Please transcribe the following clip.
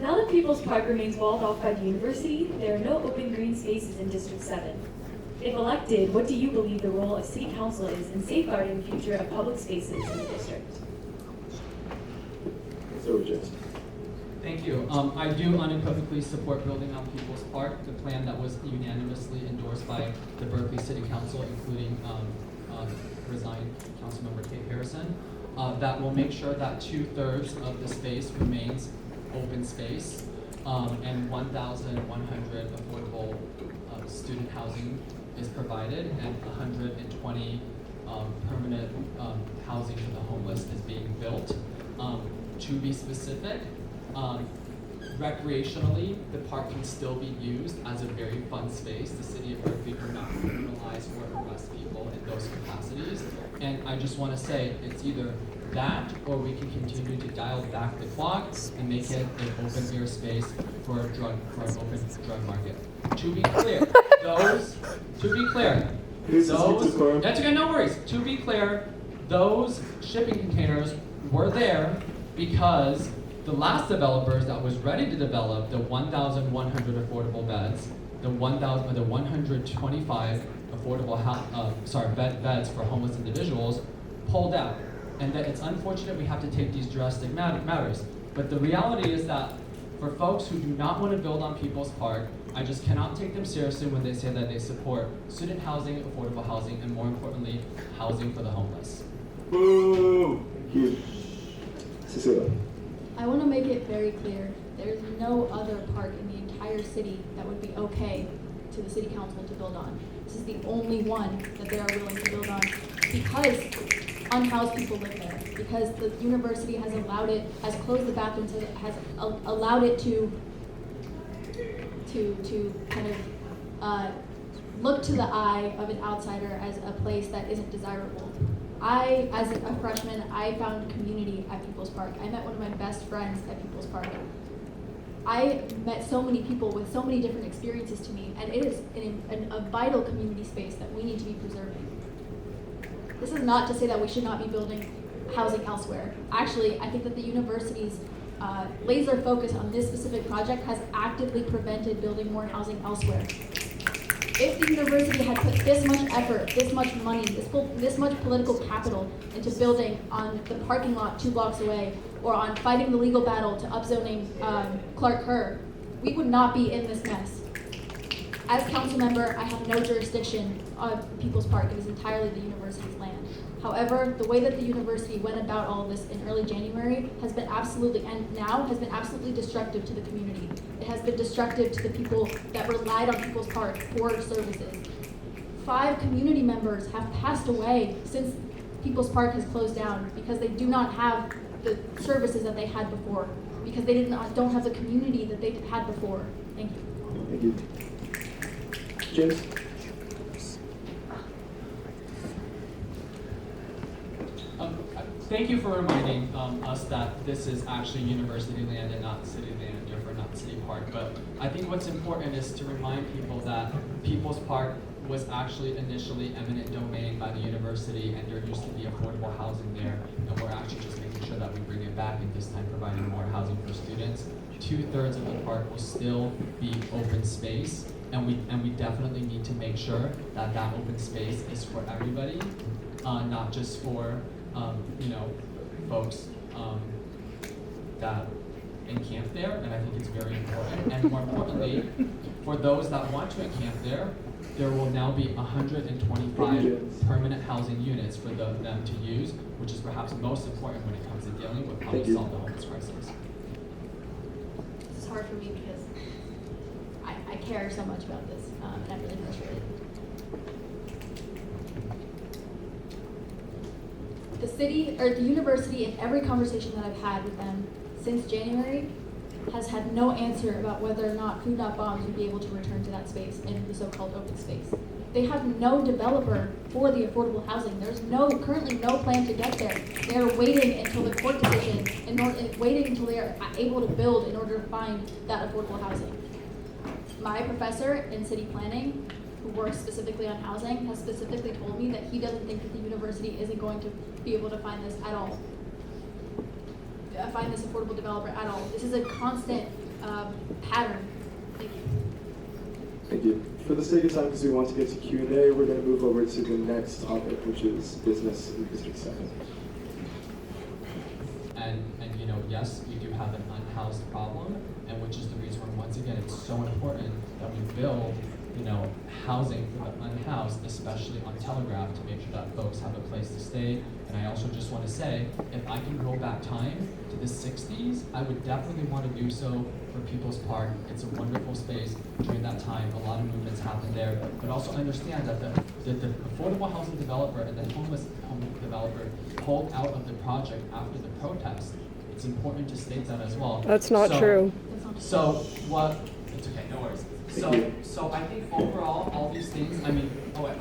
Now that People's Park remains walled off by the university, there are no open green spaces in District 7. If elected, what do you believe the role of City Council is in safeguarding the future of public spaces in the district? Thank you. I do unequivocally support building on People's Park, the plan that was unanimously endorsed by the Berkeley City Council, including resigned Councilmember Kate Harrison. That will make sure that 2/3 of the space remains open space, and 1,100 affordable student housing is provided, and 120 permanent housing for the homeless is being built. To be specific, recreationally, the park can still be used as a very fun space. The city of Berkeley will not criminalize or arrest people in those capacities. And I just want to say, it's either that, or we can continue to dial back the clock and make it an open air space for an open drug market. To be clear, that's okay, no worries. To be clear, those shipping containers were there because the last developers that was ready to develop the 1,100 affordable beds, the 125 affordable beds for homeless individuals, pulled out. And that it's unfortunate we have to take these drastic matters. But the reality is that for folks who do not want to build on People's Park, I just cannot take them seriously when they say that they support student housing, affordable housing, and more importantly, housing for the homeless. Boo! Thank you. Cecilia. I want to make it very clear, there's no other park in the entire city that would be okay to the city council to build on. This is the only one that they are willing to build on because unhoused people live there, because the university has allowed it, has closed the bathrooms, has allowed it to kind of look to the eye of an outsider as a place that isn't desirable. As a freshman, I found community at People's Park. I met one of my best friends at People's Park. I met so many people with so many different experiences to me, and it is a vital community space that we need to be preserving. This is not to say that we should not be building housing elsewhere. Actually, I think that the university's laser focus on this specific project has actively prevented building more housing elsewhere. If the university had put this much effort, this much money, this much political capital into building on the parking lot 2 blocks away, or on fighting the legal battle to upzoning Clark Kerr, we would not be in this mess. As council member, I have no jurisdiction on People's Park. It is entirely the university's land. However, the way that the university went about all of this in early January has been absolutely destructive to the community. It has been destructive to the people that relied on People's Park for services. 5 community members have passed away since People's Park has closed down because they do not have the services that they had before, because they don't have the community that they had before. Thank you. Thank you. James? Thank you for reminding us that this is actually university land and not city land, therefore not city park. But I think what's important is to remind people that People's Park was actually initially eminent domain by the university, and there used to be affordable housing there, and we're actually just making sure that we bring it back, and this time providing more housing for students. 2/3 of the park will still be open space, and we definitely need to make sure that that open space is for everybody, not just for folks that encamp there, and I think it's very important. And more importantly, for those that want to encamp there will now be 125 permanent housing units for them to use, which is perhaps most important when it comes to dealing with how to solve the homeless crisis. This is hard for me because I care so much about this, and I'm really frustrated. The city, or the university, in every conversation that I've had with them since January, has had no answer about whether or not Food Not Bombs would be able to return to that space in the so-called open space. They have no developer for the affordable housing. There's currently no plan to get there. They are waiting until the court decision, waiting until they are able to build in order to find that affordable housing. My professor in city planning, who works specifically on housing, has specifically told me that he doesn't think that the university isn't going to be able to find this at all. Find this affordable developer at all. This is a constant pattern. Thank you. Thank you. For the sake of time, because we want to get to Q&A, we're going to move over to the next topic, which is business in District 7. And you know, yes, we do have an unhoused problem, and which is the reason why, once again, it's so important that we build, you know, housing for the unhoused, especially on Telegraph, to make sure that folks have a place to stay. And I also just want to say, if I can go back time to the 60s, I would definitely want to do so for People's Park. It's a wonderful space. During that time, a lot of movements happened there, but also understand that the affordable housing developer and the homeless home developer pulled out of the project after the protest. It's important to state that as well. That's not true. So what? It's okay, no worries. So I think overall, all these things. I mean, oh, I